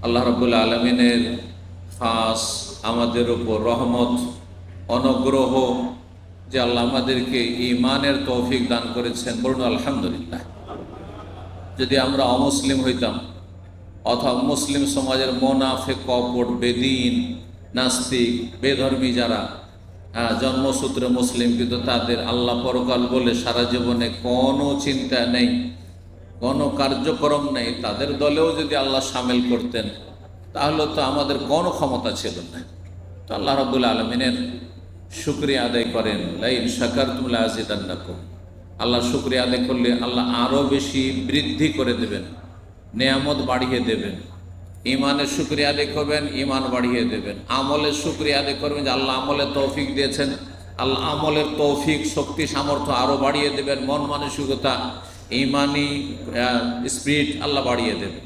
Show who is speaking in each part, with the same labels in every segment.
Speaker 1: আল্লাহ রাব্বুল আলামিনের খাস আমাদের উপর রহমত অনুগ্রহ যে আল্লাহ আমাদেরকে ঈমানের তৌফিক দান করেছেন, বলুন আলহামদুলিল্লাহ। যদি আমরা অমুসলিম হইতাম অথবা মুসলিম সমাজের মোনাফেক, কপট, বেদিন, নাস্তিক, বেধর্মী যারা জন্মসূত্রে মুসলিম কিন্তু তাদের আল্লাহ পরকাল বলে সারা জীবনে কোনো চিন্তা নেই, কোনো কার্যক্রম নেই, তাদের দলেও যদি আল্লাহ সামিল করতেন তাহলে তো আমাদের কোনো ক্ষমতা ছিল না। তো আল্লাহ রাব্বুল আলামিনের শুকরিয়া আদায় করেন, লাইন শাকারতুম লাযিদান্নাকুম। আল্লাহ শুকরিয়া আদায় করলে আল্লাহ আরও বেশি বৃদ্ধি করে দেবেন, নেয়ামত বাড়িয়ে দেবেন। ইমানের শুকরিয়া আদায় করবেন, ইমান বাড়িয়ে দেবেন। আমলের শুকরিয়া আদায় করবেন যে আল্লাহ আমলের তৌফিক দিয়েছেন, আল্লাহ আমলের তৌফিক, শক্তি, সামর্থ্য আরও বাড়িয়ে দেবেন। মন মানসিকতা, ইমানি স্পিরিট আল্লাহ বাড়িয়ে দেবেন।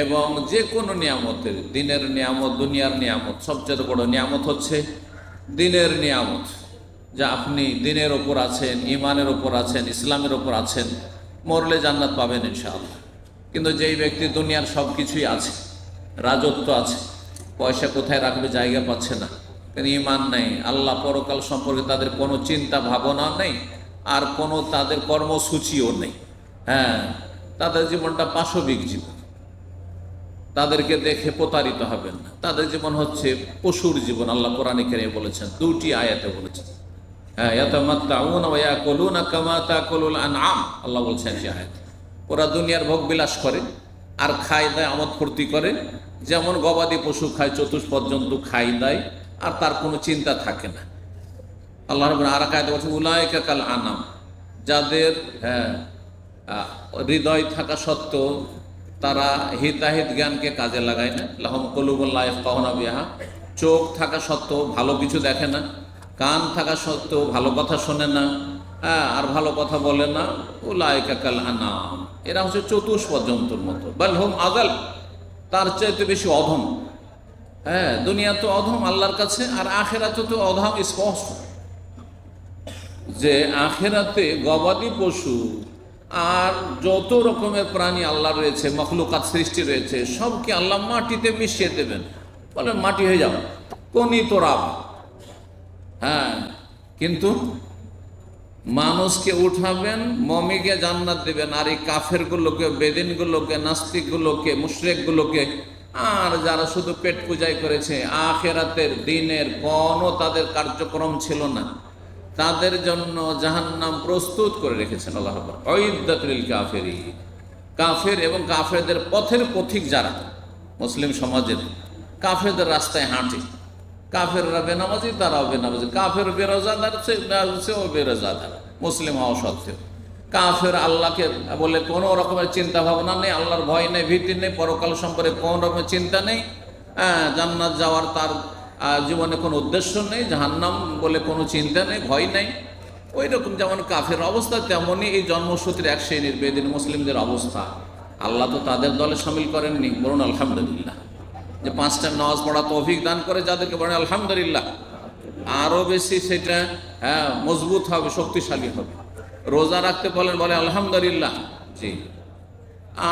Speaker 1: এবং যে কোনো নিয়ামতের, দিনের নিয়ামত, দুনিয়ার নিয়ামত, সবচেয়ে বড় নিয়ামত হচ্ছে দিনের নিয়ামত, যা আপনি দিনের ওপর আছেন, ইমানের ওপর আছেন, ইসলামের ওপর আছেন, মরলে জান্নাত পাবেন ইনশাআল্লাহ। কিন্তু যেই ব্যক্তি দুনিয়ার সব কিছুই আছে, রাজত্ব আছে, পয়সা কোথায় রাখবে জায়গা পাচ্ছে না, কিন্তু ইমান নেই, আল্লাহ পরকাল সম্পর্কে তাদের কোনো চিন্তা ভাবনা নেই, আর কোনো তাদের কর্মসূচিও নেই। তাদের জীবনটা পাশবিক জীবন, তাদেরকে দেখে প্রতারিত হবেন না। তাদের জীবন হচ্ছে পশুর জীবন। আল্লাহ কোরআনে কারিমে বলেছেন, দুটি আয়াতে বলেছেন, ইয়াতামাত্তাউনা ওয়া ইয়াকুলুনা কামা তাকুলুল আনআম। আল্লাহ বলছেন সে আয়াতে, ওরা দুনিয়ার ভোগ বিলাস করে আর খায় দায়, আমোদ ফুর্তি করে, যেমন গবাদি পশু খায়, চতুষ্পদ জন্তু খায় দায়, আর তার কোনো চিন্তা থাকে না। আল্লাহ রাব্বুল আর আয়াতে বলছেন, উলাইকা কাল আনাম, যাদের হৃদয় থাকা সত্ত্বেও তারা হিতাহিত জ্ঞানকে কাজে লাগায় না। লাহুম কুলুবুন লা ইয়াফকাহুনা বিহা, চোখ থাকা সত্ত্বেও ভালো কিছু দেখে না, কান থাকা সত্ত্বেও ভালো কথা শোনে না, আর ভালো কথা বলে না। উলাইকা কাল আনাম, এরা হচ্ছে চতুষ্পদ জন্তুর মতো। বাল হুম আযাল, তার চাইতে বেশি অধম। দুনিয়া তো অধম আল্লাহর কাছে, আর আখিরাতে তো অধম স্পষ্ট। যে আখিরাতে গবাদি পশু আর যত রকমের প্রাণী আল্লাহ রয়েছে, মখলুকাত সৃষ্টি রয়েছে, সবকে আল্লাহ মাটিতে মিশিয়ে দেবেন। বলেন মাটি হয়ে যাও, কোনি তোরাব। কিন্তু মানুষকে উঠাবেন, মমিকে জান্নাত দেবেন, আর এই কাফেরগুলোকে, বেদিনগুলোকে, নাস্তিকগুলোকে, মুশরিকগুলোকে, আর যারা শুধু পেট পূজাই করেছে, আখিরাতের দিনের কোনো তাদের কার্যক্রম ছিল না, তাদের জন্য জাহান্নাম প্রস্তুত করে রেখেছেন আল্লাহ রাব্বুল উইদ্দাতুল লিল কাফিরিন। কাফের এবং কাফেরদের পথের পথিক যারা মুসলিম সমাজের, কাফেরদের রাস্তায় হাঁটে, কাফেররা বেনামাজি, তারাও বেনামাজি, কাফের বেরোজাদার, সেও বেরোজাদার, মুসলিম হওয়া সত্ত্বেও। কাফের আল্লাহকে বলে কোনো রকমের চিন্তা ভাবনা নেই, আল্লাহর ভয় নেই, ভীতি নেই, পরকাল সম্পর্কে কোনো রকমের চিন্তা নেই, জান্নাত যাওয়ার তার জীবনে কোনো উদ্দেশ্য নেই, জাহান্নাম বলে কোনো চিন্তা নেই, ভয় নেই। ওই রকম যেমন কাফের অবস্থা, তেমনই এই জন্মসূত্রে এক শ্রেণীর বেদিন মুসলিমদের অবস্থা। আল্লাহ তো তাদের দলে সামিল করেননি, বলুন আলহামদুলিল্লাহ। যে 5 টাইম নামাজ পড়া তৌফিক দান করে যাদেরকে, বলেন আলহামদুলিল্লাহ। আরও বেশি সেটা মজবুত হবে, শক্তিশালী হবে। রোজা রাখতে বলেন, বলে আলহামদুলিল্লাহ। জি।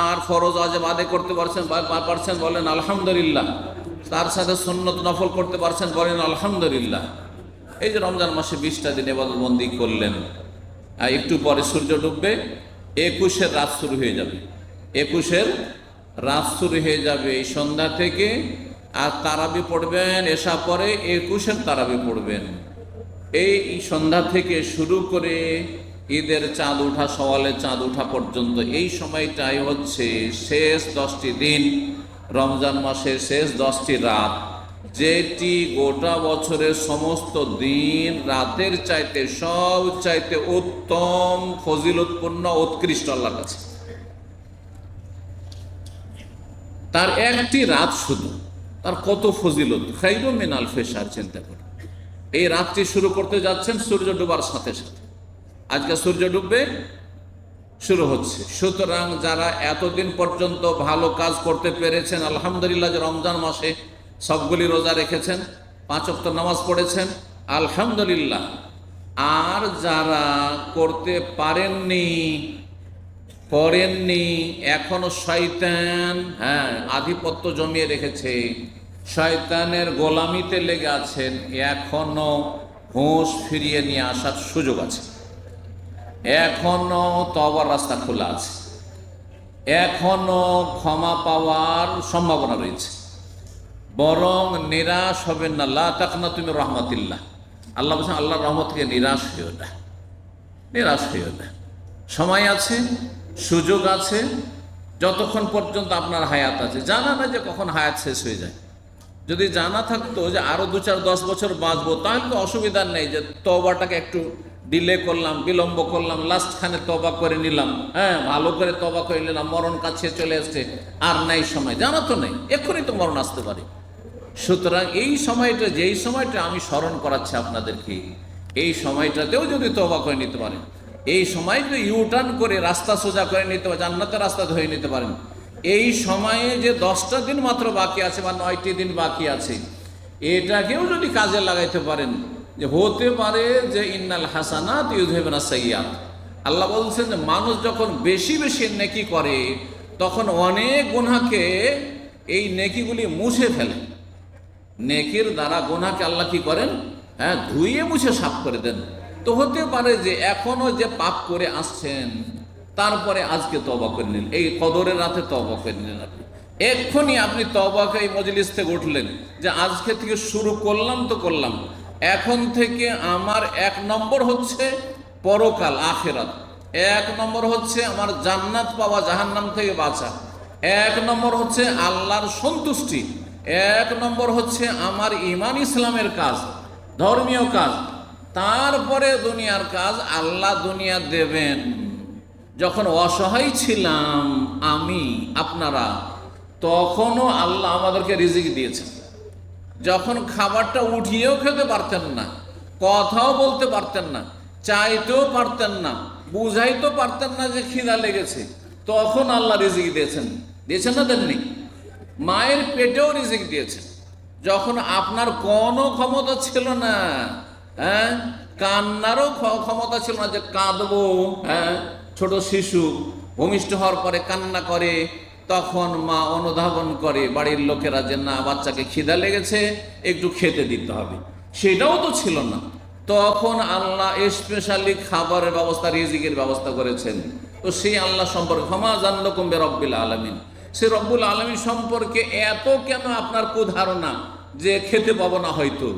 Speaker 1: আর ফরজ ওয়াজিব আদায় করতে পারছেন, বলেন আলহামদুলিল্লাহ। তার সাথে সুন্নত নফল করতে পারছেন, বলেন আলহামদুলিল্লাহ। এই যে রমজান মাসে 20টা দিন ইবাদতবন্দি করলেন, একটু পরে সূর্য ডুববে, 21-এর রাত শুরু হয়ে যাবে, 21-এর রাত শুরু হয়ে যাবে এই সন্ধ্যা থেকে। আর তারাবি পড়বেন, এশা পরে 21-এর তারাবি পড়বেন। এই সন্ধ্যা থেকে শুরু করে ঈদের চাঁদ ওঠা, সওয়ালের চাঁদ ওঠা পর্যন্ত এই সময়টাই হচ্ছে শেষ 10টি দিন, রমজান মাসের শেষ 10টি রাত, যেটি গোটা বছরের সমস্ত দিন রাতের চাইতে সব চাইতে উত্তম, ফজিলতপূর্ণ, উৎকৃষ্ট আল্লাহর কাছে। তার একটি রাত শুধু, তার কত ফজিলত, খায়রুম মিন আলফি শাহর। চিন্তা করে এই রাতটি শুরু করতে যাচ্ছেন সূর্য ডুবার সাথে সাথে। আজকে সূর্য ডুববে, শুরু হচ্ছে। সুতরাং যারা এতদিন পর্যন্ত ভালো কাজ করতে পেরেছেন, আলহামদুলিল্লাহ, যে রমজান মাসে সবগুলি রোজা রেখেছেন, 5 ওয়াক্ত নামাজ পড়েছেন, আলহামদুলিল্লাহ। আর যারা করতে পারেননি, করেননি, এখনো শয়তান আধিপত্য জমিয়ে রেখেছে, শয়তানের গোলামিতে লেগে আছেন, এখনো হুঁশ ফিরিয়ে নিয়ে আসার সুযোগ আছে, এখনো তওবার রাস্তা খোলা আছে, এখনো ক্ষমা পাওয়ার সম্ভাবনা রয়েছে। বরং নিরাশ হবেন না। লা তাকনাতু মির রাহমাতিল্লাহ, আল্লাহ বলছেন আল্লাহর রহমত থেকে নিরাশ হইও না, নিরাশ হইও না। সময় আছে, সুযোগ আছে, যতক্ষণ পর্যন্ত আপনার হায়াত আছে। জানা না যে কখন হায়াত শেষ হয়ে যায়। যদি জানা থাকতো যে আরো 2-4-10 বছর বাঁচবো, তাহলে তো অসুবিধা নেই যে তওবাটাকে একটু ডিলে করলাম, বিলম্ব করলাম, লাস্ট খানে তওবা করে নিলাম, ভালো করে তওবা করে নিলাম, মরণ কাছে চলে আসছে, আর নাই সময়। জানা তো নেই, এক্ষুনি তো মরণ আসতে পারে। সুতরাং এই সময়টা, যেই সময়টা আমি স্মরণ করাচ্ছি আপনাদেরকে, এই সময়টাতেও যদি তওবা করে নিতে পারেন, এই সময়টা ইউটার্ন করে রাস্তা সোজা করে নিতে পারেন, জান্নাতের রাস্তা ধরে নিতে পারেন, এই সময়ে যে 10টা দিন মাত্র বাকি আছে বা 9টি দিন বাকি আছে, এটাকেও যদি কাজে লাগাইতে পারেন, যে হতে পারে যে ইন্নাল হাসানাত ইউযহিবুনা সাইয়্যাত। আল্লাহ বলছেন যে মানুষ যখন বেশি বেশি নেকি করে, তখন অনেক গুনাহকে এই নেকিগুলি মুছে ফেলে। নেকির দ্বারা গুনাহকে আল্লাহ কি করেন? ধুইয়ে মুছে সাফ করে দেন। তো হতে পারে যে এখনো যে পাপ করে আসছেন, তারপরে আজকে তওবা করে নিলেন, এই কদরের রাতে তওবা করে নিলেন। আপনি এক্ষুনি আপনি তওবাকে এই মজলিস থেকে উঠলেন যে আজকে থেকে শুরু করলাম তো করলাম, এখন থেকে আমার 1 নম্বর হচ্ছে পরকাল, আখিরাত, 1 নম্বর হচ্ছে আমার জান্নাত পাওয়া, জাহান্নাম থেকে বাঁচা, 1 নম্বর হচ্ছে আল্লাহর সন্তুষ্টি, 1 নম্বর হচ্ছে আমার ঈমান ইসলামের কাজ, ধর্মীয় কাজ, তারপরে দুনিয়ার কাজ। আল্লাহ দুনিয়া দেবেন। যখন অসহায় ছিলাম আমি, আপনারা, তখনও আল্লাহ আমাদেরকে রিজিক দিয়েছেন। যখন খাবারটা উঠিয়েও খেতে পারতেন না, কথাও বলতে পারতেন না, চাইতেও পারতেন না, বুঝাইতেও পারতেন না যে খিদা লেগেছে, তখন আল্লাহ রিজিক দিয়েছেন। দিয়েছেন না? দেননি? মায়ের পেটেও রিজিক দিয়েছেন। যখন আপনার কোনো ক্ষমতা ছিল না, কান্নারও ক্ষমতা ছিল না, যে কাঁদবো, ছোট শিশু ভূমিষ্ঠ হওয়ার পরে কান্না করে, তখন মা অনুধাবন করে বাড়ির লোকেরা যে না, বাচ্চাকে খিদা লেগেছে, একটু খেতে দিতে হবে, সেটাও তো ছিল না। তখন আল্লাহ স্পেশালি খাবারের ব্যবস্থা, রিজিকের ব্যবস্থা করেছেন। তো সেই আল্লাহ সম্পর্কে ক্ষমা জান্নাকুম বিরব্বিল আলামিন, সে রব্বুল আলামিন সম্পর্কে এত কেন আপনার কুধারণা যে খেতে পাবো না হয়তো?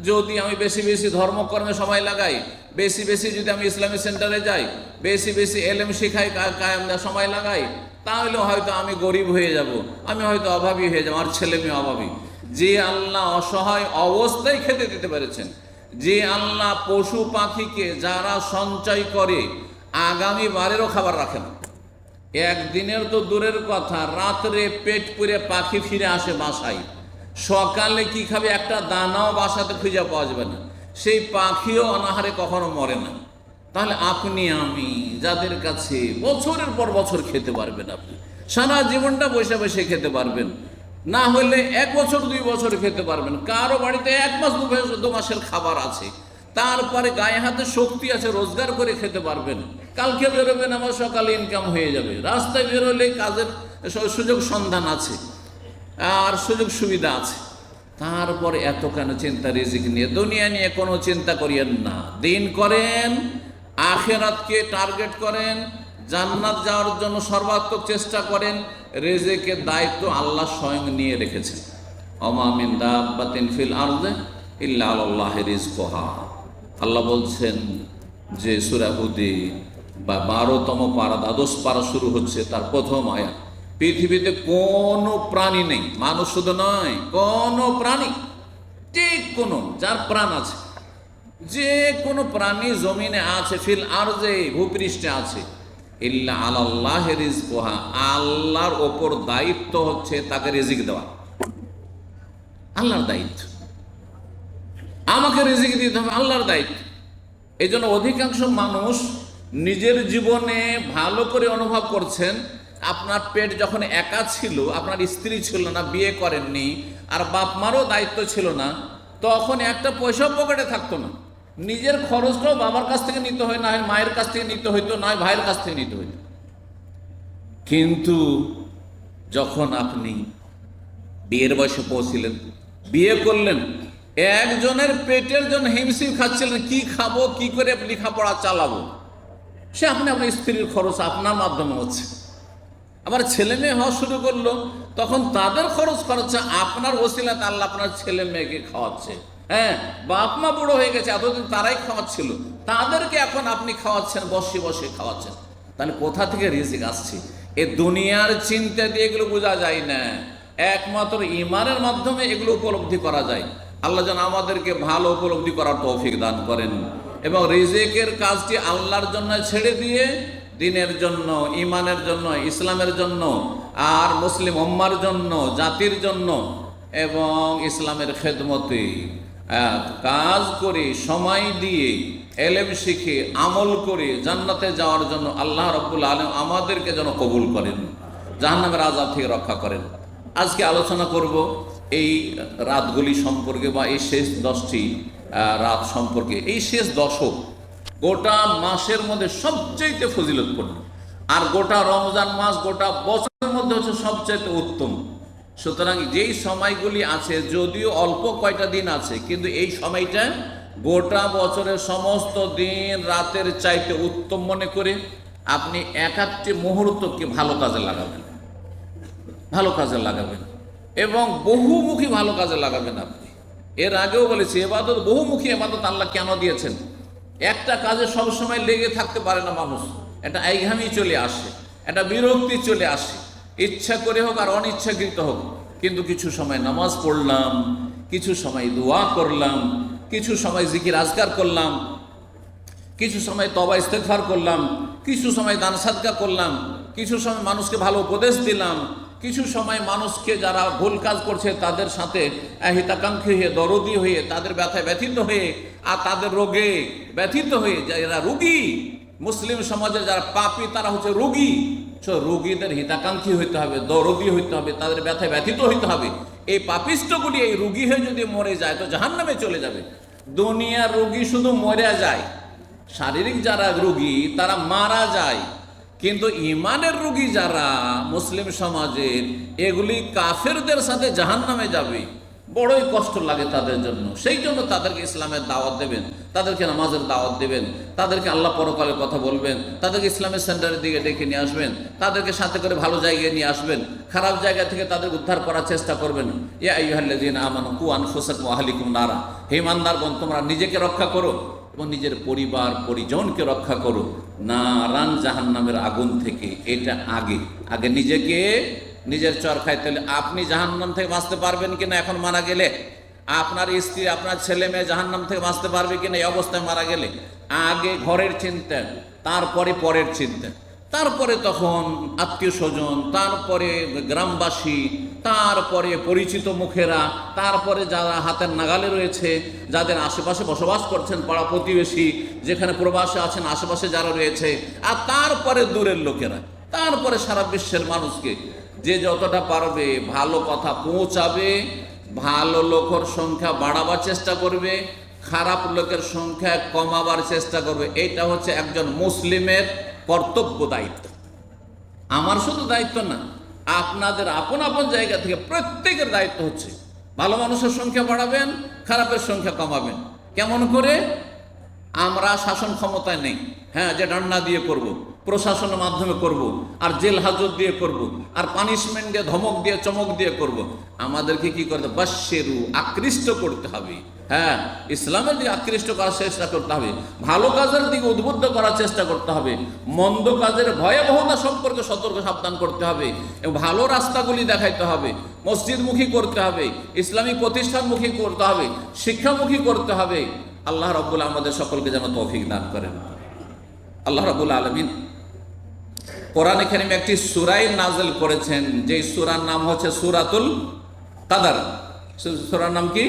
Speaker 1: যদি আমি বেশি বেশি ধর্মকর্মে সময় লাগাই, বেশি বেশি যদি আমি ইসলামিক সেন্টারে যাই, বেশি বেশি এলেম শিখাই, সময় লাগাই, তাহলে হয়তো আমি গরিব হয়ে যাব, আমি হয়তো অভাবী হয়ে যাব, আমার ছেলে মেয়ে অভাবী। যে আল্লাহ অসহায় অবস্থায় খেতে দিতে পেরেছেন, যে আল্লাহ পশু পাখিকে যারা সঞ্চয় করে আগামী বারেরও খাবার রাখেন, একদিনের তো দূরের কথা, রাত্রে পেট পুরে পাখি ফিরে আসে বাসায়, সকালে কি খাবে একটা দানাও বাসাতে খুঁজে পাওয়া যাবে না, সেই পাখিও অনাহারে কখনো মরে না। তাহলে আপনি আমি যাদের কাছে বছরের পর বছর খেতে পারবেন, আপনি সারা জীবনটা বসে বসে খেতে পারবেন, না হলে 1 বছর 2 বছর খেতে পারবেন, কারো বাড়িতে 1 মাস 2 মাসের খাবার আছে, তারপরে গায়ে হাতে শক্তি আছে, রোজগার করে খেতে পারবেন, কালকে বেরোবেন, আমার সকালে ইনকাম হয়ে যাবে, রাস্তায় বেরোলে কাজের সুযোগ সন্ধান আছে আর সুযোগ সুবিধা আছে। তারপরে এত কেন চিন্তা রিজিক নিয়ে? দুনিয়া নিয়ে কোনো চিন্তা করিয়েন না, দিন করেন, আখিরাতকে টার্গেট করেন, জান্নাত যাওয়ার জন্য সর্বাত্মক চেষ্টা করেন। রিজিকের দায়িত্ব আল্লাহ স্বয়ং নিয়ে রেখেছেন। ওমা মিন দাব্বাতিন ফিল আরদি ইল্লা আলাল্লাহি রিজকুহা। আল্লাহ বলছেন যে সূরা হুদে 12তম পারা, 12 পারা শুরু হচ্ছে, তার প্রথম আয়াত, পৃথিবীতে কোনো প্রাণী নেই, মানুষ শুধু নয়, কোনো প্রাণী, ঠিক কোনো যার প্রাণ আছে, যে কোনো প্রাণী জমিনে আছে, ফিল আরজে ভূপৃষ্ঠে আছে, ইল্লা আলাল্লাহি রিজকুহা, আল্লাহর ওপর দায়িত্ব হচ্ছে তাকে রিজিক দেওয়া। আল্লাহর দায়িত্ব, আমাকে রিজিক দিতে হবে, আল্লাহর দায়িত্ব। এই জন্য অধিকাংশ মানুষ নিজের জীবনে ভালো করে অনুভব করছেন, আপনার পেট যখন একা ছিল, আপনার স্ত্রী ছিল না, বিয়ে করেননি, আর বাপ মারও দায়িত্ব ছিল না, তখন একটা পয়সা পকেটে থাকতো না, নিজের খরচটাও বাবার কাছ থেকে নিতে হয়, না হয় মায়ের কাছ থেকে নিতে হইতো, না হয় ভাইয়ের কাছ থেকে নিতে হইতো। কিন্তু যখন আপনি বিয়ের বয়সে পৌঁছিলেন, বিয়ে করলেন, একজনের পেটের জন্য হিমশিম খাচ্ছিলেন, কি খাবো, কি করে লেখাপড়া চালাবো, সে আপনি আপনার স্ত্রীর খরচ আপনার মাধ্যমে হচ্ছে। আবার ছেলে মেয়ে হওয়া শুরু করলো, তখন তাদের খরচ খরচা আপনার ওসিলাতে আল্লাহ আপনার ছেলে মেয়েকে খাওয়াচ্ছে। হ্যাঁ, বাপ মা বুড়ো হয়ে গেছে, এতদিন তারাই খাওয়াচ্ছিল, তাদেরকে এখন আপনি খাওয়াচ্ছেন, বসে বসে খাওয়াচ্ছেন। তাহলে কোথা থেকে রিজিক আসছে? এ দুনিয়ার চিন্তা দিয়ে এগুলো বোঝা যায় না, একমাত্র ঈমানের মাধ্যমে এগুলো উপলব্ধি করা যায়। আল্লাহ যেন আমাদেরকে ভালো উপলব্ধি করার তৌফিক দান করেন এবং রিজিকের কাজটি আল্লাহর জন্য ছেড়ে দিয়ে দ্বীনের জন্য, ঈমানের জন্য, ইসলামের জন্য, আর মুসলিম উম্মার জন্য, জাতির জন্য এবং ইসলামের খেদমতে কাজ করে, সময় দিয়ে, এলেম শিখে, আমল করে জান্নাতে যাওয়ার জন্য আল্লাহ রাব্বুল আলামিন আমাদেরকে যেন কবুল করেন, জাহান্নামের আযাব থেকে রক্ষা করেন। আজকে আলোচনা করব এই রাতগুলি সম্পর্কে বা এই শেষ 10টি রাত সম্পর্কে। এই শেষ দশক গোটা মাসের মধ্যে সবচেয়ে ফজিলতপূর্ণ, আর গোটা রমজান মাস গোটা বছরের মধ্যে হচ্ছে সবচেয়ে উত্তম। সুতরাং যেই সময়গুলি আছে, যদিও অল্প কয়টা দিন আছে, কিন্তু এই সময়টা গোটা বছরের সমস্ত দিন রাতের চাইতে উত্তম মনে করে আপনি এক একটি মুহূর্তকে ভালো কাজে লাগাবেন, ভালো কাজে লাগাবেন এবং বহুমুখী ভালো কাজে লাগাবেন। আপনি এর আগেও বলেছি, এবাদত বহুমুখী এবাদত আল্লাহ কেন দিয়েছেন? একটা কাজে সবসময় লেগে থাকতে পারে না মানুষ, একটা আইঘামি চলে আসে, একটা বিরক্তি চলে আসে, ইচ্ছা করে হোক আর অনিচ্ছাকৃত হোক। কিন্তু কিছু সময় নামাজ পড়লাম, কিছু সময় দোয়া করলাম, কিছু সময় জিকির আজকার করলাম, কিছু সময় তওবা ইস্তেগফার করলাম, কিছু সময় দান সাদকা করলাম, কিছু সময় মানুষকে ভালো উপদেশ দিলাম, কিছু সময় মানুষকে যারা ভুল কাজ করছে তাদের সাথে হিতাকাঙ্ক্ষী হয়ে, দরদি হয়ে, তাদের ব্যথায় ব্যথিত হয়ে আর তাদের রোগে ব্যথিত হয়ে, যারা রোগী, মুসলিম সমাজের যারা পাপী তারা হচ্ছে রোগী, রোগীদের হিতাকাঙ্ক্ষী হইতে হবে, দরদি হইতে হবে, তাদের ব্যথায় ব্যথিত হইতে হবে। এই পাপিষ্টগুলি এই রোগী হয়ে যদি মরে যায় তো জাহান্নামে চলে যাবে। দুনিয়ার রোগী শুধু মরে যায়, শারীরিক যারা রোগী তারা মারা যায়, কিন্তু ঈমানের রোগী যারা মুসলিম সমাজের, এগুলি কাফেরদের সাথে জাহান্নামে যাবে। বড়ই কষ্ট লাগে তাদের জন্য। সেই জন্য তাদেরকে ইসলামের দাওয়াত দেবেন, তাদেরকে নামাজের দাওয়াত দেবেন, তাদেরকে আল্লাহ পরকালের কথা বলবেন, তাদেরকে ইসলামের সেন্টারের দিকে ডেকে নিয়ে আসবেন, তাদেরকে সাথে করে ভালো জায়গায় নিয়ে আসবেন, খারাপ জায়গা থেকে তাদের উদ্ধার করার চেষ্টা করবেন। ইয়া আইয়ুহাল্লাযীনা আমানু কু আনফুসাকুম ওয়া আহলিকুম নারা, হে ইমানদারগণ, তোমরা নিজেকে রক্ষা করো এবং নিজের পরিবার পরিজনকে রক্ষা করো নারান, জাহান্নামের আগুন থেকে। এটা আগে আগে নিজেকে, নিজের চর খাইতে হলে আপনি জাহান্নাম থেকে বাঁচতে পারবেন কিনা এখন মারা গেলে, আপনার স্ত্রী, আপনার ছেলে মেয়ে জাহান্নাম থেকে বাঁচতে পারবে কিনা এই অবস্থায় মারা গেলে, আগে ঘরের চিন্তা, তারপরে পরের চিন্তা, তারপরে তখন আত্মীয় স্বজন, তারপরে গ্রামবাসী, তারপরে পরিচিত মুখেরা, তারপরে যারা হাতের নাগালে রয়েছে, যাদের আশেপাশে বসবাস করছেন, পাড়া প্রতিবেশী, যেখানে প্রবাসে আছেন আশেপাশে যারা রয়েছে, আর তারপরে দূরের লোকেরা, তারপরে সারা বিশ্বের মানুষকে যে যতটা পারবে ভালো কথা পৌঁছাবে, ভালো লোকের সংখ্যা বাড়াবার চেষ্টা করবে, খারাপ লোকের সংখ্যা কমাবার চেষ্টা করবে। এইটা হচ্ছে একজন মুসলিমের কর্তব্য, দায়িত্ব। আমার শুধু দায়িত্ব না, আপনাদের আপন আপন জায়গা থেকে প্রত্যেকের দায়িত্ব হচ্ছে ভালো মানুষের সংখ্যা বাড়াবেন, খারাপের সংখ্যা কমাবেন। কেমন করে? আমরা শাসন ক্ষমতায় নেই, হ্যাঁ, যে ডান্ডা দিয়ে করব, প্রশাসনের মাধ্যমে করব, আর জেল হাজত দিয়ে করব, আর পানিশমেন্ট দিয়ে, ধমক দিয়ে, চমক দিয়ে করব। আমাদেরকে কি করতে হবে? বাশশিরু, আকৃষ্ট করতে হবে। হ্যাঁ, ইসলামের দিকে আকৃষ্ট করার চেষ্টা করতে হবে, ভালো কাজের দিকে উদ্বুদ্ধ করার চেষ্টা করতে হবে, মন্দ কাজের ভয়াবহতা সম্পর্কে সতর্ক সাবধান করতে হবে এবং ভালো রাস্তাগুলি দেখাইতে হবে, মসজিদমুখী করতে হবে, ইসলামী প্রতিষ্ঠানমুখী করতে হবে, শিক্ষামুখী করতে হবে। আল্লাহ রাব্বুল আমাদের সকলকে যেন তৌফিক দান করেন। আল্লাহ রাব্বুল আলামিন কোরআনে কারীমে একটি সূরা নাযিল করেছেন, যে সূরার নাম হচ্ছে সূরাতুল কদর। সূরার নাম কি?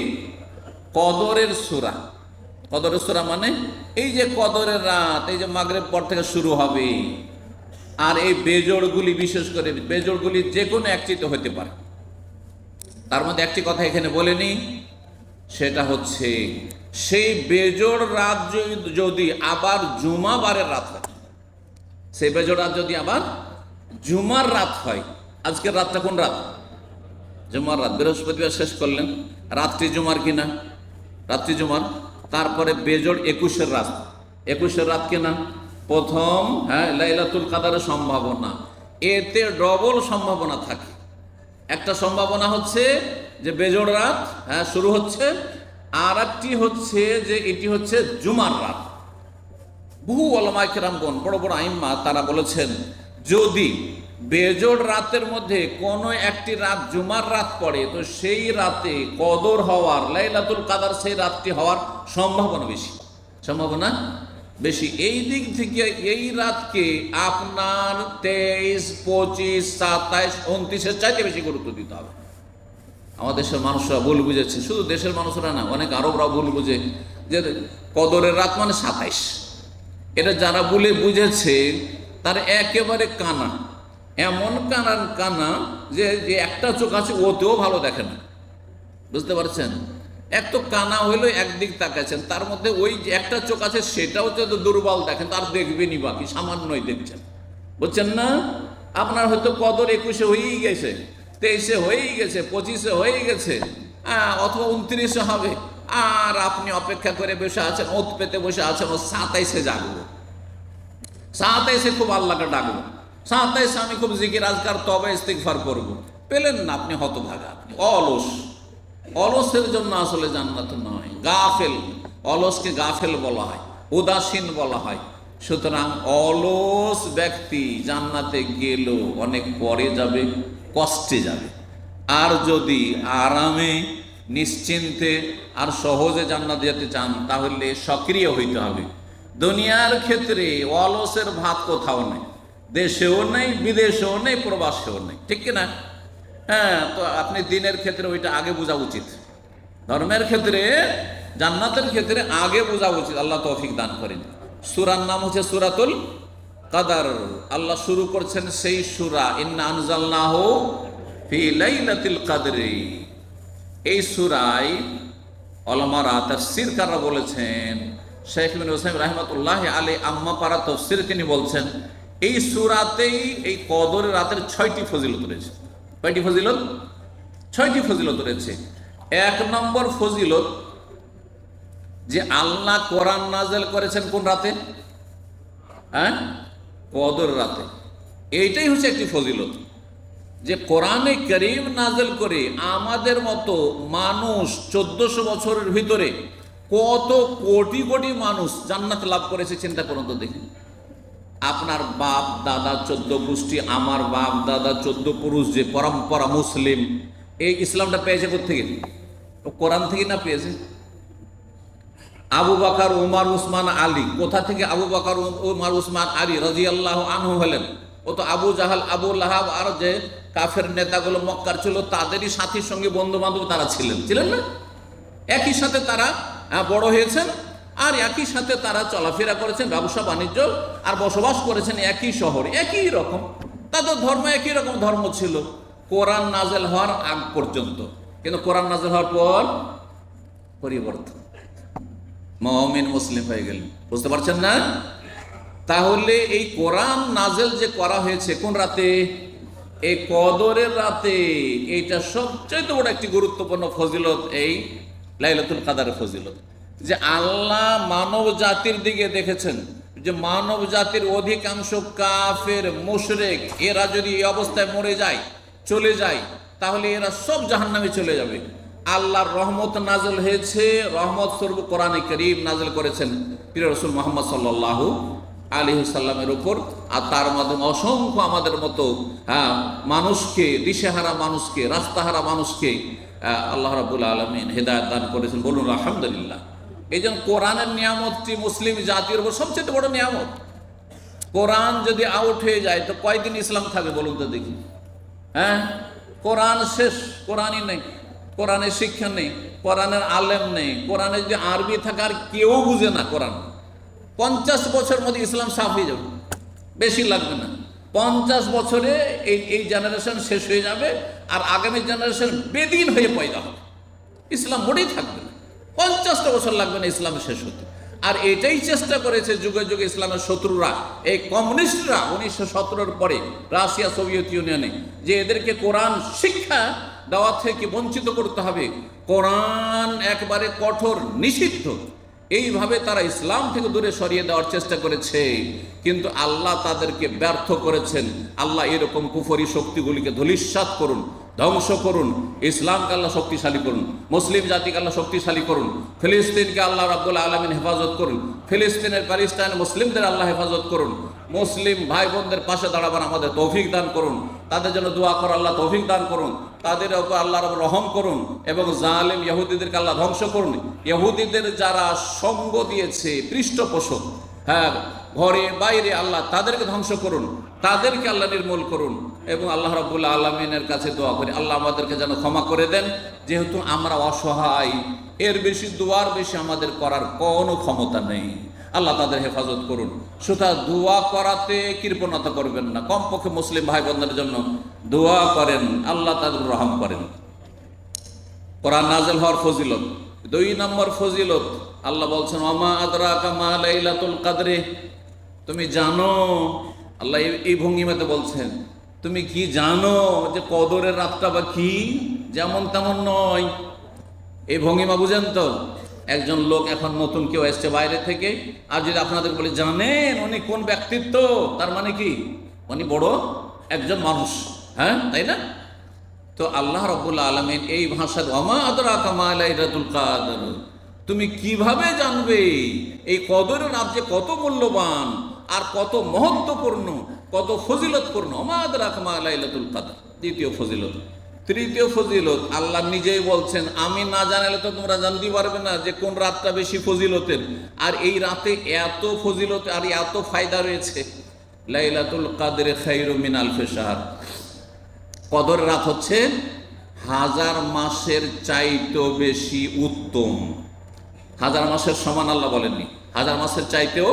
Speaker 1: কদরের সূরা। কদরের সূরা মানে এই যে কদরের রাত, এই যে মাগরিব পর থেকে শুরু হবে, আর এই বেজোড়গুলি, বিশেষ করে বেজোড়গুলি যে কোনো একটিতে হতে পারে। তার মধ্যে একটি কথা এখানে বলেনি, সেটা হচ্ছে সেই বেজোড় রাত যদি আবার জুমাবারের রাত হয়, সেই বেজোড় রাত যদি আবার জুমার রাত হয়, আজকের রাতটা কোন রাত? জুমার রাত। বৃহস্পতিবার শেষ করলেন, রাত্রি জুমার কিনা? রাত্রি জুমার। তারপরে বেজোড় 21-এর রাত। 21-এর রাত কিনা? প্রথম লাইলাতুল কাদারের সম্ভাবনা। এতে ডবল সম্ভাবনা থাকে। একটা সম্ভাবনা হচ্ছে যে বেজোড় রাত শুরু হচ্ছে, আর একটি হচ্ছে যে এটি হচ্ছে জুমার রাত। বহু ওলামায়ে কেরামগণ, বড় বড় আইম্মা, তারা বলেছেন যদি বেজোড় রাতের মধ্যে কোনো একটি রাত জুমার রাত পড়ে, তো সেই রাতে কদর হওয়ার, লাইলাতুল কাদার সেই রাতটি হওয়ার সম্ভাবনা বেশি। সম্ভাবনা বেশি। এই দিক থেকে এই রাতকে আপনার 23, 25, 27, 29-এর চাইতে বেশি গুরুত্ব দিতে হবে। আমাদের দেশের মানুষরা ভুল বুঝেছে, শুধু দেশের মানুষরা না, অনেক আরবরাও ভুল বুঝে যে কদরের রাত মানে 27। এটা যারা বুঝেছে তার একেবারে কানা, এমন কানা যে একটা চোখ আছে ওতেও ভালো দেখে না। বুঝতে পারছেন? এক তো কানা হইলো, একদিক তাকাচ্ছেন, তার মধ্যে ওই যে একটা চোখ আছে সেটাও তো দুর্বল দেখেন, তার দেখবেনই বাকি সামান্যই দেখছেন। বুঝছেন না? আপনার হয়তো কদর 21-এ হয়েই গেছে, 23-এ হয়েই গেছে, 25-এ হয়েই গেছে, অথবা 29-এ হবে, আর আপনি অপেক্ষা করে বসে আছেন, ওত পেতে বসে আছেন, ও 27-এ জাগবো, 27-এ খুব আল্লাহকে ডাকবো, 27-এ আমি খুব জিকির আজকার তবে ইস্তিগফার করবো। পেলেন না, আপনি হতভাগা, আপনি অলস। অলসের জন্য আসলে জান্নাত নয়, গাফেল। অলসকে গাফেল বলা হয়, উদাসীন বলা হয়। সুতরাং অলস ব্যক্তি জান্নাতে গেলেও অনেক পরে যাবে, কষ্টে যাবে। আর যদি আরামে, নিশ্চিন্তে আর সহজে জান্নাত যেতে চান, তাহলে সক্রিয় হইতে হবে। দুনিয়ার ক্ষেত্রে অলসের ভাত কোথাও নেই, দেশেও নেই, বিদেশেও নেই, প্রবাসেও নেই, ঠিক কিনা? তো আপনি দিনের ক্ষেত্রে ওইটা আগে বোঝা উচিত, ধর্মের ক্ষেত্রে, জান্নাতের ক্ষেত্রে আগে বোঝা উচিত। আল্লাহ তৌফিক দান করেন। সূরার নাম হচ্ছে সূরাতুল কাদার। আল্লাহ শুরু করছেন সেই সূরা, ইন্না আনজালনাহু ফি লাইলাতিল কদরি। এই সূরায় উলামারা তাফসীরকাররা বলেছেন, শেখ ইবনে উসাইমিন রাহমাতুল্লাহি আলাইহি আম্মা পারা তাফসীর তিনি বলছেন, এই সূরাতেই এই কদরের রাতের 6টি ফজিলত রয়েছে। কয়টি ফজিলত? 6টি ফজিলত রয়েছে। 1 নম্বর ফজিলত যে আল্লাহ কোরআন নাযিল করেছেন কোন রাতে? কদর রাতে। এইটাই হচ্ছে একটি ফজিলত, যে কোরআনে কারীম নাযিল করে আমাদের মতো মানুষ 1400 বছরের ভিতরে কত কোটি কোটি মানুষ জান্নাত লাভ করেছে, চিন্তা করুন তো দেখি। আপনার বাপ দাদা 14 গোষ্ঠী, আমার বাপ দাদা 14 পুরুষ, যে পরম্পরা মুসলিম, এই ইসলামটা পেয়েছে কোত্থেকে? কোরআন থেকে না পেয়েছে? আবু বকর, উমর, উসমান, আলী, কোথা থেকে আবু বকর, উমর, উসমান, আলী রাদিয়াল্লাহু আনহু হলেন? ও তো আবু জাহাল, আবু লাহাব আর যে কাফের নেতাগুলো মক্কার ছিল, তাদেরই সাথীর সঙ্গে বন্ধু বান্ধব তারা ছিলেন না? একই সাথে তারা বড় হয়েছেন, আর একই সাথে তারা চলাফেরা করেছেন, ব্যবসা বাণিজ্য আর বসবাস করেছেন একই শহরে, একই রকম তাদের ধর্ম, একই রকম ধর্ম ছিল কোরআন নাযিল হওয়ার আগ পর্যন্ত। কিন্তু কোরআন নাযিল হওয়ার পর পরিবর্তন, মুমিন মুসলিম হয়ে গেলেন। বুঝতে পারছেন না? তাহলে এই কোরআন নাযিল যে করা হয়েছে কোন রাতে? এই কদরের রাতে। এইটা সবচেয়ে বড় একটি গুরুত্বপূর্ণ ফজিলত, এই লাইলাতুল কাদারের ফজিলত। যে আল্লাহ মানব জাতির দিকে দেখেছেন, যে মানব জাতির অধিকাংশ কাফের, মুশরিক, এরা যদি এই অবস্থায় মরে যায়, চলে যায়, তাহলে এরা সব জাহান্নামে চলে যাবে। আল্লাহর রহমত নাযিল হয়েছে, রহমত স্বরূপ কোরআনে কারীম নাযিল করেছেন প্রিয় রাসূল মুহাম্মদ সাল্লাল্লাহু আলাইহি সাল্লামের উপর। আর তার মাধ্যমে অসংখ্য আমাদের মতো মানুষকে, দিশেহারা মানুষকে, রাস্তাহারা মানুষকে আল্লাহ রাব্বুল আলামিন হেদায়েত দান করেছেন। বলুন আলহামদুলিল্লাহ। এই জন্য কোরআনের নিয়ামতটি মুসলিম জাতির উপর সবচেয়ে বড় নিয়ামত। কোরআন যদি আউট হয়ে যায় তো কয়দিন ইসলাম থাকবে বলুন তো দেখি? কোরআন শেষ, কোরআনই নেই, কোরআনের শিক্ষা নেই, কোরআনের আলেম নেই, কোরআনে যদি আরবি থাকে আর কেউ বুঝে না কোরআন, 50 বছর মধ্যে ইসলাম সাফ হয়ে যাবে, বেশি লাগবে না। 50 বছরে এই জেনারেশন শেষ হয়ে যাবে, আর আগামী জেনারেশন বেদিন হয়ে পয়দা হবে, ইসলাম মোটেই থাকবে না। 50টা বছর লাগবে না ইসলাম শেষ হতে। আর এটাই চেষ্টা করেছে যুগে যুগে ইসলামের শত্রুরা, এই কমিউনিস্টরা 1917-র পরে রাশিয়া, সোভিয়েত ইউনিয়নে, যে এদেরকে কোরআন শিক্ষা দেওয়া থেকে বঞ্চিত করতে হবে, কোরআন একবারে কঠোর নিষিদ্ধ, এইভাবে তারা ইসলাম থেকে দূরে সরিয়ে দেওয়ার চেষ্টা করেছে। কিন্তু আল্লাহ তাদেরকে ব্যর্থ করেছেন। আল্লাহ এরকম কুফরি শক্তিগুলিকে ধূলিসাৎ করুন, ধ্বংস করুন। ইসলামকে আল্লাহ শক্তিশালী করুন, মুসলিম জাতিকে আল্লাহ শক্তিশালী করুন, ফিলিস্তিনকে আল্লাহ রাব্বুল আলামিন হেফাজত করুন, ফিলিস্তিনের প্যালেস্টাইন মুসলিমদের আল্লাহ হেফাজত করুন, মুসলিম ভাই বোনদের পাশে দাঁড়াবার আমাদের তৌফিক দান করুন, তাদের জন্য দোয়া করা আল্লাহ তৌফিক দান করুন, তাদের উপর আল্লাহ রহম করুন, এবং জালিম ইহুদিদেরকে আল্লাহ ধ্বংস করুন। ইহুদিদের যারা সঙ্গ দিয়েছে, পৃষ্ঠপোষক, হ্যাঁ, ঘরে বাইরে, আল্লাহ তাদেরকে ধ্বংস করুন, তাদেরকে আল্লাহ নির্মূল করুন। এবং আল্লাহ রাব্বুল আলামিনের কাছে দোয়া করি আল্লাহ আমাদেরকে যেন ক্ষমা করে দেন, যেহেতু আমরা অসহায়, এর বেশি দোয়ার বেশি আমাদের করার কোনো ক্ষমতা নেই। আল্লাহ তাদের হেফাজত করুন। সুতরাং দোয়া করাতে কৃপণতা করবেন না, কমপক্ষে মুসলিম ভাই বোনদের জন্য দোয়া করেন, আল্লাহ তাদের রহম করেন। কোরআন নাযিল হওয়ার ফজিলত, 2 নম্বর ফজিলত, আল্লাহ বলছেন ওমা আদরাকা মা লাইলাতুল কদরে, তুমি জানো, আল্লাহ এই ভঙ্গিমাতে বলছেন, তুমি কি জানো যে কদরের রাতটা বা কি? যেমন তেমন নয়। এই ভঙ্গিমা বুঝেন তো? একজন লোক এখন নতুন কেউ এসছে বাইরে থেকে, আর যদি আপনাদের বলে জানেন উনি কোন ব্যক্তিত্ব, তার মানে কি উনি বড় একজন মানুষ, হ্যাঁ, তাই না? তো আল্লাহ রাব্বুল আলামিন এই ভাষায় ওমা আদরাকা মা লাইলাতুল কদর, তুমি কিভাবে জানবে এই কদরের রাত যে কত মূল্যবান আর কত মহত্বপূর্ণ, কত ফজিলতপূর্ণ। ওমা আদরাকা মা লাইলাতুল কদর, দ্বিতীয় ফজিলত। তৃতীয় ফজিলত, আল্লাহ নিজেই বলছেন আমি না জানালে তো তোমরা জানতে পারবে না যে কোন রাতটা বেশি ফজিলতের, আর এই রাতে এত ফজিলত আর এত ফায়দা রয়েছে। লাইলাতুল কদরে খায়রু মিন আলফি শাহর, কদর রাত হচ্ছে 1000 মাসের চাইতেও বেশি উত্তম। 1000 মাসের সমান আল্লাহ বলেননি, 1000 মাসের চাইতেও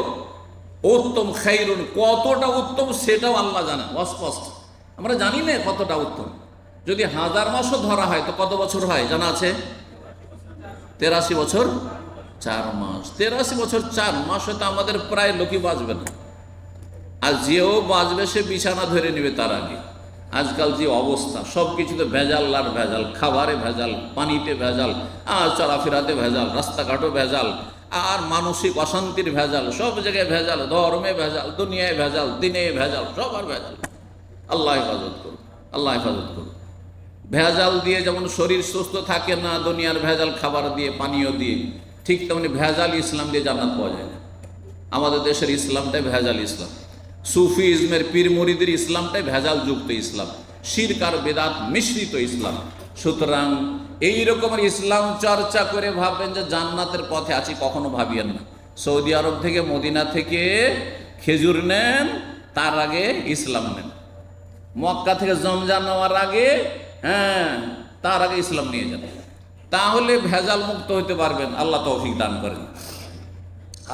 Speaker 1: উত্তম। খায়রুন, কতটা উত্তম সেটাও আল্লাহ জানেন অস্পষ্ট, আমরা জানি না কতটা উত্তম। যদি 1000 মাসও ধরা হয় তো কত বছর হয় জানা আছে? 83 বছর 4 মাস। 83 বছর 4 মাস হয়তো আমাদের প্রায় লোকই বাঁচবে না, আর যেও বাঁচবে সে বিছানা ধরে নেবে তার আগে। আজকাল যে অবস্থা, সব কিছুতে ভেজাল আর ভেজাল, খাবারে ভেজাল, পানিতে ভেজাল, আর চলাফেরাতে ভেজাল, রাস্তাঘাটও ভেজাল, আর মানসিক অশান্তির ভেজাল, সব জায়গায় ভেজাল, ধর্মে ভেজাল, দুনিয়ায় ভেজাল, দিনে ভেজাল, সবার ভেজাল। আল্লাহ হেফাজত করুন, আল্লাহ হেফাজত করুন। ভেজাল দিয়ে যেমন শরীর সুস্থ থাকে না, দুনিয়ার ভেজাল খাবার দিয়ে, পানীয় দিয়ে, ঠিক তেমনি ভেজাল ইসলাম দিয়ে জান্নাত পাওয়া যায় না। আমাদের দেশের ইসলামটাই ভেজাল ইসলাম, সুফি ইজমের পীর মুরিদের ইসলামটাই ভেজাল যুক্ত ইসলাম, শিরক আর বেদাত মিশ্রিত ইসলাম। সুতরাং এই রকমের ইসলাম চর্চা করে ভাববেন যে জান্নাতের পথে আছি, কখনো ভাবিয়েন না। সৌদি আরব থেকে, মদিনা থেকে খেজুর নেন, তার আগে ইসলাম নেন। মক্কা থেকে জমজম নেওয়ার আগে, হ্যাঁ, তার আগে ইসলাম নিয়ে যান, তাহলে ভেজাল মুক্ত হইতে পারবেন। আল্লাহ তৌফিক দান করেন।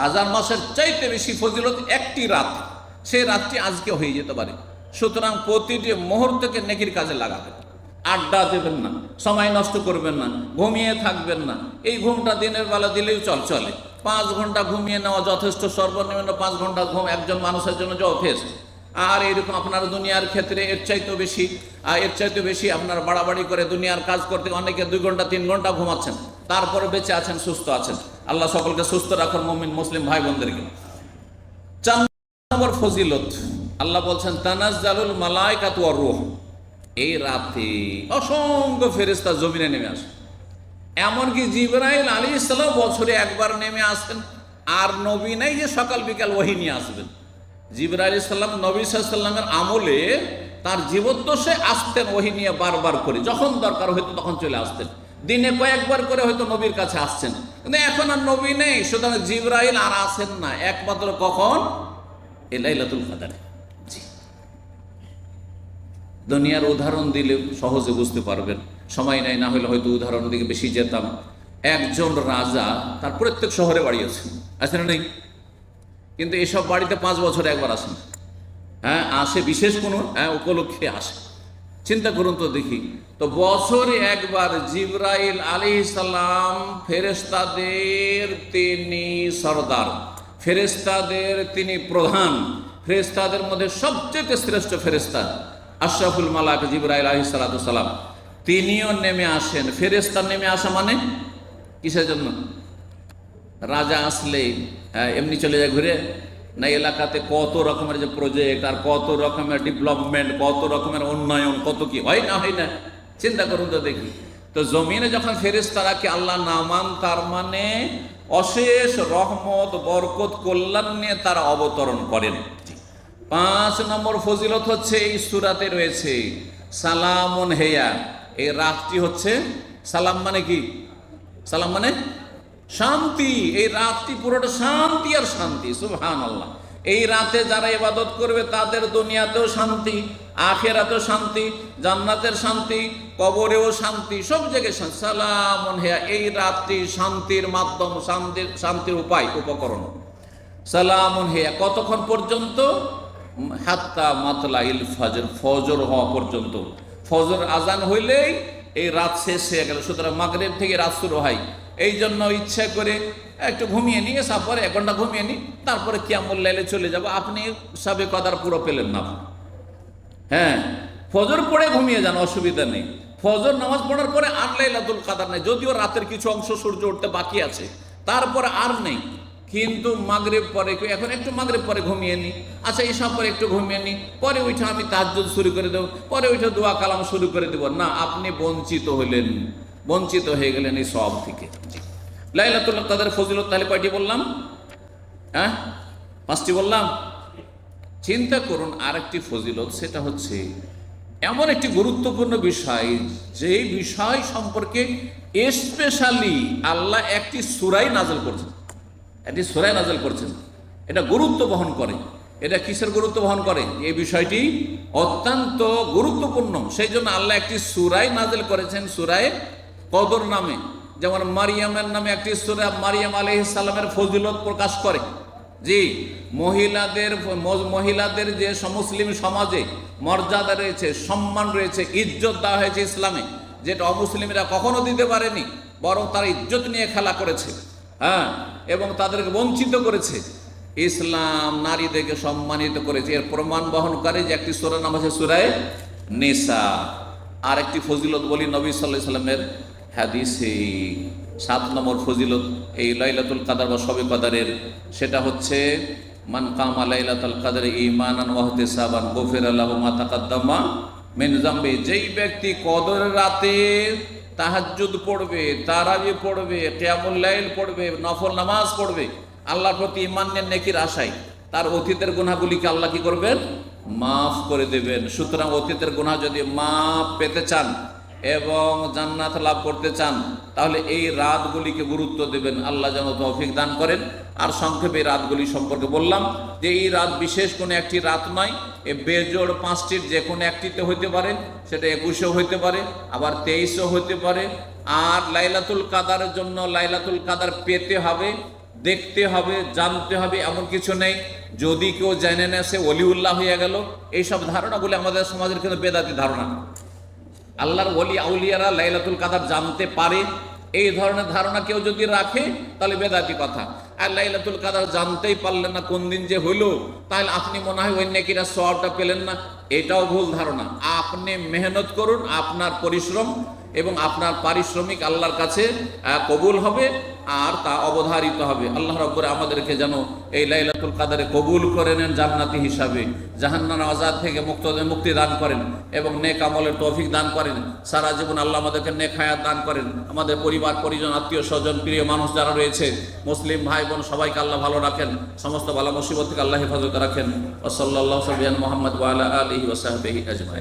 Speaker 1: 1000 মাসের চাইতে বেশি ফজিলত একটি রাত, সেই রাতটি আজকে হয়ে যেতে পারে। সুতরাং প্রতিটি মুহূর্তকে নেকির কাজে লাগাবেন, আড্ডা দেবেন না, সময় নষ্ট করবেন না, ঘুমিয়ে থাকবেন না। এই ঘুমটা দিনের বেলা দিলেও চলে, 5 ঘন্টা ঘুমিয়ে নেওয়া যথেষ্ট, সর্বনিম্ন 5 ঘন্টা ঘুম একজন মানুষের জন্য যথেষ্ট। আর এরকম আপনার দুনিয়ার ক্ষেত্রে এর চাইতে বেশি আপনার বাড়াবাড়ি করে দুনিয়ার কাজ করতে অনেকে 2 ঘন্টা 3 ঘন্টা ঘুমাচ্ছেন, তারপরে বেঁচে আছেন, সুস্থ আছেন। আল্লাহ সকলকে সুস্থ রাখুন, মুমিন মুসলিম ভাই বোনদেরকে। 4 নম্বর ফজিলত, আল্লাহ বলছেন তানাজ্জালুল মালায়েকাতু ওয়ার রূহ, এই রাতে অসংখ্য ফেরেশতা জমিনে নেমে আসে। এমনকি জিবরাইল আলাইহিস সালাম বছরে একবার নেমে আসেন, আর নবী নাই যে সকাল বিকাল ওহী নিয়ে আসবেন। জিবরাইল আলাইহিস সালাম নবী সাল্লাল্লাহু আলাইহি সাল্লামের আমলে তার জীবদ্দশায় আসতেন ওহী নিয়ে, বারবার করে, যখন দরকার হয়তো তখন চলে আসতেন। দিনে কয়েকবার করে হয়তো নবীর কাছে আসছেন, কিন্তু এখন আর নবী নেই, সুতরাং জিবরাইল আর আসেন না, একমাত্র কখন? এই লাইলাতুল কদরে। জি, দুনিয়ার উদাহরণ দিলে সহজে বুঝতে পারবেন, সময় নাই, না হলে হয়তো উদাহরণের দিকে বেশি যেতাম। একজন রাজা, তার প্রত্যেক শহরে বাড়ি আছে না নেই? কিন্তু এসব বাড়িতে 5 বছরে একবার আসেন, হ্যাঁ, আসে বিশেষ কোনো উপলক্ষে আসে। চিন্তা করুন তো দেখি। তো বছরে একবার জিবরাইল আলাইহিস সালাম ফেরেশতাদের তিনি সরদার, ফেরেশতাদের তিনি প্রধান, ফেরেশতাদের মধ্যে সবচেয়ে শ্রেষ্ঠ ফেরেশতা আশরাফুল মালাক জিবরাইল আলাইহিস সালাম, তিনিও নেমে আসেন। ফেরেশতা নেমে আসা মানে কিসের জন্য? রাজা আসলে এমনি চলে যায় ঘুরে না, এলাকাতে কত রকমের যে প্রজেক্ট আর কত রকমের ডেভেলপমেন্ট, কত রকমের উন্নয়ন, কত কি হয় না হয় না, চিন্তা করুন তো দেখি। তো জমিনে যখন ফেরেশতারাকে আল্লাহ নামান, তার মানে অশেষ রহমত, বরকত, কল্যাণ নিয়ে তারা অবতরণ করেন। 5 নম্বর ফজিলত হচ্ছে এই সূরাতে রয়েছে সালামুন হেয়া। এই রাতটি হচ্ছে সালাম মানে কি? সালাম মানে শান্তি। এই রাতটি পুরোটা শান্তি আর শান্তি। সুবহানাল্লাহ। এই রাতে যারা ইবাদত করবে তাদের দুনিয়াতেও শান্তি, আখিরাতেও শান্তি, জান্নাতের শান্তি, কবরেও শান্তি, সব জায়গায় শান্তি। সালামুন হিয়া, এই রাতটি শান্তির মাধ্যম, শান্তির উপায়, উপকরণ। সালামুন হিয়া কতক্ষণ পর্যন্ত? হাত্তা মাতলাইল ফজর, ফজর হওয়া পর্যন্ত। ফজর আজান হইলেই এই রাত শেষ হয়ে গেল। সুতরাং মাগরিব থেকে রাত শুরু হয়। এই জন্য ইচ্ছা করে একটু ঘুমিয়ে নিয়ে তারপরে 1 ঘন্টা ঘুমিয়ে নিই, তারপরে কিয়ামুল লাইলে চলে যাব। আপনি সাবে কদার পুরো পেলেন না। হ্যাঁ, ফজর পড়ে ঘুমিয়ে যান, অসুবিধা নেই। ফজর নামাজ পড়ার পরে আর লাইলাতুল কাদার নেই, যদিও রাতের কিছু অংশ সূর্য উঠতে বাকি আছে, তারপরে আর নেই। কিন্তু মাগরিব পরে, এখন একটু মাগরিব পরে ঘুমিয়ে নিই, আচ্ছা ঈশা পরে একটু ঘুমিয়ে নিই, পরে উঠে আমি তাহাজ্জুদ শুরু করে দেবো, পরে উঠে দোয়া কালাম শুরু করে দেবো না, আপনি বঞ্চিত হলেন, বঞ্চিত হয়ে গেলেন এই সব থেকে। লাইলাতুল কাদের ফজিলত তাহলে কয়টি বললাম? হ্যাঁ, 5টি বললাম। চিন্তা করুন আরেকটি ফজিলত, সেটা হচ্ছে এমন একটি গুরুত্বপূর্ণ বিষয়, যেই বিষয় সম্পর্কে স্পেশালি আল্লাহ একটি সূরা নাযিল করছেন, একটি সূরা নাযিল করছেন। এটা গুরুত্ব বহন করে। এটা কিসের গুরুত্ব বহন করে? এই বিষয়টি অত্যন্ত গুরুত্বপূর্ণ, সেই জন্য আল্লাহ একটি সূরা নাযিল করেছেন, সূরা কদর নামে। যেমন মারিয়ামের নামে একটি সূরা মারিয়াম আলাইহিস সালামের ফজিলত প্রকাশ করে। জি, মহিলাদের যে মুসলিম সমাজে মর্যাদা রয়েছে, সম্মান রয়েছে, ইজ্জত দেওয়া হয়েছে ইসলামে, যেটা অমুসলিমরা কখনো দিতে পারেনি, বরং তারা ইজ্জত নিয়ে খেলা করেছে। হ্যাঁ, এবং তাদেরকে বঞ্চিত করেছে। ইসলাম নারীদেরকে সম্মানিত করেছে। এর প্রমাণ বহন করে যে একটি সূরা নাম আছে সূরা নিসা। আর একটি ফজিলত বলি নবী সাল্লাল্লাহু আলাইহি ওয়াসাল্লামের হাদিসে, 7 নম্বর ফজিলত এই লাইলাতুল কাদর বা শবে কদরের, সেটা হচ্ছে মান কামা লাইলাতুল কদর ঈমানান ওয়া ইহতিসাবান গুফিরা লাহু মা তাকাদ্দামা মিন যামবি। যেই ব্যক্তি কদরের রাতে তাহাজ্জুদ পড়বে, তারাবি পড়বে, কিয়ামুল লাইল পড়বে, নফল নামাজ পড়বে, আল্লাহর প্রতি ঈমান নিয়ে নেকির আশায়, তার অতীতের গুনাহগুলিকে আল্লাহ কি করবেন? মাফ করে দেবেন। সুতরাং অতীতের গুনাহ যদি মাফ পেতে চান এবং জান্নাত লাভ করতে চান, তাহলে এই রাতগুলিকে গুরুত্ব দেবেন। আল্লাহ যেন তৌফিক দান করেন। আর সংক্ষেপে এই রাতগুলি সম্পর্কে বললাম যে এই রাত বিশেষ কোনো একটি রাত নয়, এ বেজোড় 5টির যে কোনো একটিতে হইতে পারে, সেটা 21-এও হইতে পারে, আবার 23-এও হইতে পারে। আর লাইলাতুল কাদারের জন্য লাইলাতুল কাদার পেতে হবে, দেখতে হবে, জানতে হবে, এমন কিছু নেই। যদি কেউ জেনে নেয় সে ওলিউল্লাহ হয়ে গেল, এইসব ধারণাগুলি আমাদের সমাজের কিন্তু বেদাতি ধারণা। আল্লাহর ওলি আউলিয়ারা লাইলাতুল কাদার জানতে পারে, এই ধরনের ধারণা কেউ যদি রাখে তাহলে বেদাতি কথা। আর লাইলাতুল কাদার জানতেই পারলেন না কোন দিন যে হইলো, তাহলে আপনি মনে হয় ওই নেকিরা সওয়াবটা পেলেন না, এটাও ভুল ধারণা। আপনি মেহনত করুন, আপনার পরিশ্রম এবং আপনার পারিশ্রমিক আল্লাহর কাছে কবুল হবে আর তা অবধারিত হবে। আল্লাহ রাব্বুল আমাদেরকে যেন এই লাইলাতুল কাদরে কবুল করে নেন জান্নাতি হিসাবে, জাহান্নামের আযাব থেকে মুক্তি দান করেন এবং নেক আমলের তৌফিক দান করেন। সারা জীবন আল্লাহ আমাদেরকে নেক হায়াত দান করেন। আমাদের পরিবার পরিজন, আত্মীয় স্বজন, প্রিয় মানুষ যারা রয়েছে, মুসলিম ভাই বোন, সবাইকে আল্লাহ ভালো রাখেন, সমস্ত বালা মুসিবত থেকে আল্লাহ হেফাজত রাখেন। ওয়া সাল্লাল্লাহু আলা মুহাম্মদ ওয়া আলা আলিহি ওয়া সাহবিহি আজমাইন।